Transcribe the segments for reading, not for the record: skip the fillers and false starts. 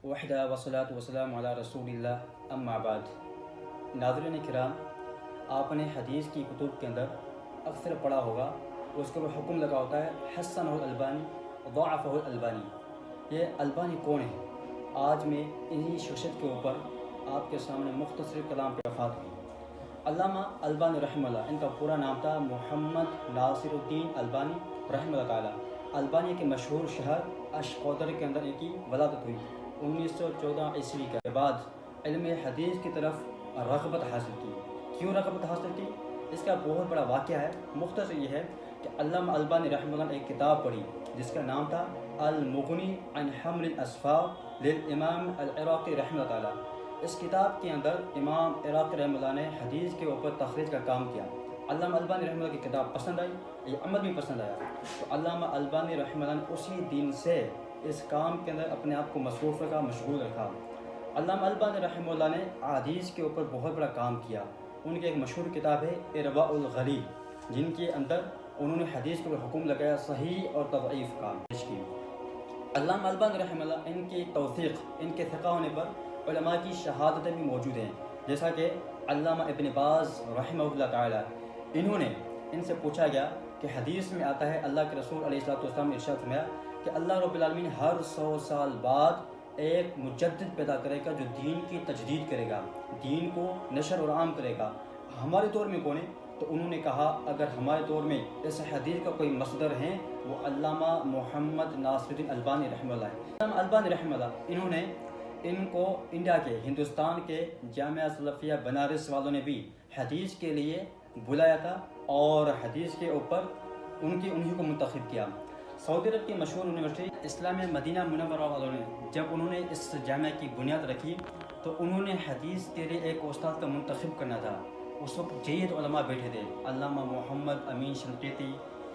وحدہ وصلاۃ وسلام علی رسول اللہ اما بعد۔ ناظرین کرام، آپ نے حدیث کی کتب کے اندر اکثر پڑھا ہوگا، اس کے اوپر حکم لگا ہوتا ہے حسنہ الالبانی ضعفہ الالبانی۔ یہ البانی کون ہے؟ آج میں انہی شخصیت کے اوپر آپ کے سامنے مختصر کلام پہ وفات ہوئی۔ علامہ البانی رحمہ اللہ، ان کا پورا نام تھا محمد ناصر الدین البانی رحمہ اللہ تعالیٰ۔ البانی کے مشہور شہر اشقودر کے اندر ان کی ولادت ہوئی 1914 عیسوی کے بعد علم حدیث کی طرف رغبت حاصل کی۔ کیوں رغبت حاصل کی؟ اس کا بہت بڑا واقعہ ہے۔ مختصر یہ ہے کہ علامہ البانی رحمہ اللہ نے ایک کتاب پڑھی جس کا نام تھا المغنی عن حمل الاسفار للامام العراقی رحمہ اللہ تعالیٰ۔ اس کتاب کے اندر امام عراقی رحمہ اللہ نے حدیث کے اوپر تخریج کا کام کیا۔ علامہ البانی رحمہ اللہ کی کتاب پسند آئی، یہ عمل بھی پسند آیا، تو علامہ البانی رحمہ اللہ نے اسی دن سے اس کام کے اندر اپنے آپ کو مصروف رکھا، مشغول رکھا۔ علامہ البانی رحمہ اللہ نے حدیث کے اوپر بہت بڑا کام کیا۔ ان کی ایک مشہور کتاب ہے ارواء الغلیل، جن کے اندر انہوں نے حدیث کے اوپر حکم لگایا، صحیح اور تضعیف کا پیش کی۔ علامہ البانی رحمہ اللہ، ان کی توثیق، ان کے ثقہ ہونے پر علماء کی شہادتیں بھی موجود ہیں، جیسا کہ علامہ ابن باز رحمہ اللہ تعالیٰ، انہوں نے ان سے پوچھا گیا کہ حدیث میں آتا ہے اللہ کے رسول علیہ السلام نے ارشاد فرمایا کہ اللہ رب العالمین ہر 100 سال بعد ایک مجدد پیدا کرے گا جو دین کی تجدید کرے گا، دین کو نشر اور عام کرے گا۔ ہمارے دور میں کون ہے؟ تو انہوں نے کہا اگر ہمارے دور میں اس حدیث کا کوئی مصدر ہے وہ علامہ محمد ناصر الدین البانی رحمہ اللہ ہے۔ علامہ البانی رحمہ اللہ، انہوں نے ان کو انڈیا کے، ہندوستان کے جامعہ سلفیہ بنارس والوں نے بھی حدیث کے لیے بلایا تھا اور حدیث کے اوپر انہیں کو منتخب کیا۔ سعودی عرب کی مشہور یونیورسٹی اسلامیہ مدینہ منورہ والوں نے جب انہوں نے اس جامعہ کی بنیاد رکھی تو انہوں نے حدیث کے لیے ایک استاد کا منتخب کرنا تھا۔ اس وقت جید علماء بیٹھے تھے، علامہ محمد امین شنقیطی،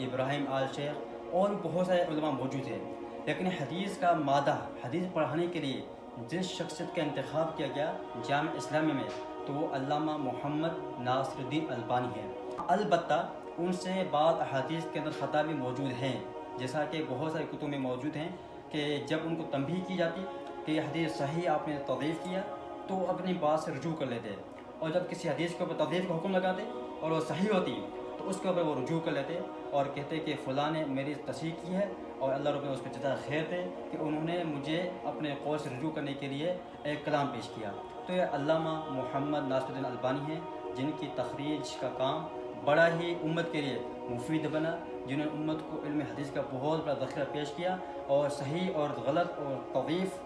ابراہیم آل شیخ اور بہت سارے علماء موجود تھے، لیکن حدیث کا مادہ، حدیث پڑھانے کے لیے جس شخصیت کا انتخاب کیا گیا جامعہ اسلامی میں تو وہ علامہ محمد ناصر الدین البانی ہے۔ البتہ ان سے بعض احادیث کے اندر خطا بھی موجود ہیں، جیسا کہ بہت ساری کتب میں موجود ہیں کہ جب ان کو تنبیہ کی جاتی کہ یہ حدیث صحیح آپ نے تضعیف کیا تو اپنی بات سے رجوع کر لیتے، اور جب کسی حدیث کے اوپر تضعیف کا حکم لگاتے اور وہ صحیح ہوتی تو اس کے اوپر وہ رجوع کر لیتے اور کہتے کہ فلاں نے میری تصحیح کی ہے اور اللہ رب نے اس کو جزائے خیر دے کہ انہوں نے مجھے اپنے قول سے رجوع کرنے کے لیے ایک کلام پیش کیا۔ تو یہ علامہ محمد ناصر الدین البانی ہیں جن کی تخریج کا کام بڑا ہی امت کے لیے مفید بنا، جنہوں نے امت کو علم حدیث کا بہت بڑا ذخیرہ پیش کیا اور صحیح اور غلط اور تضعیف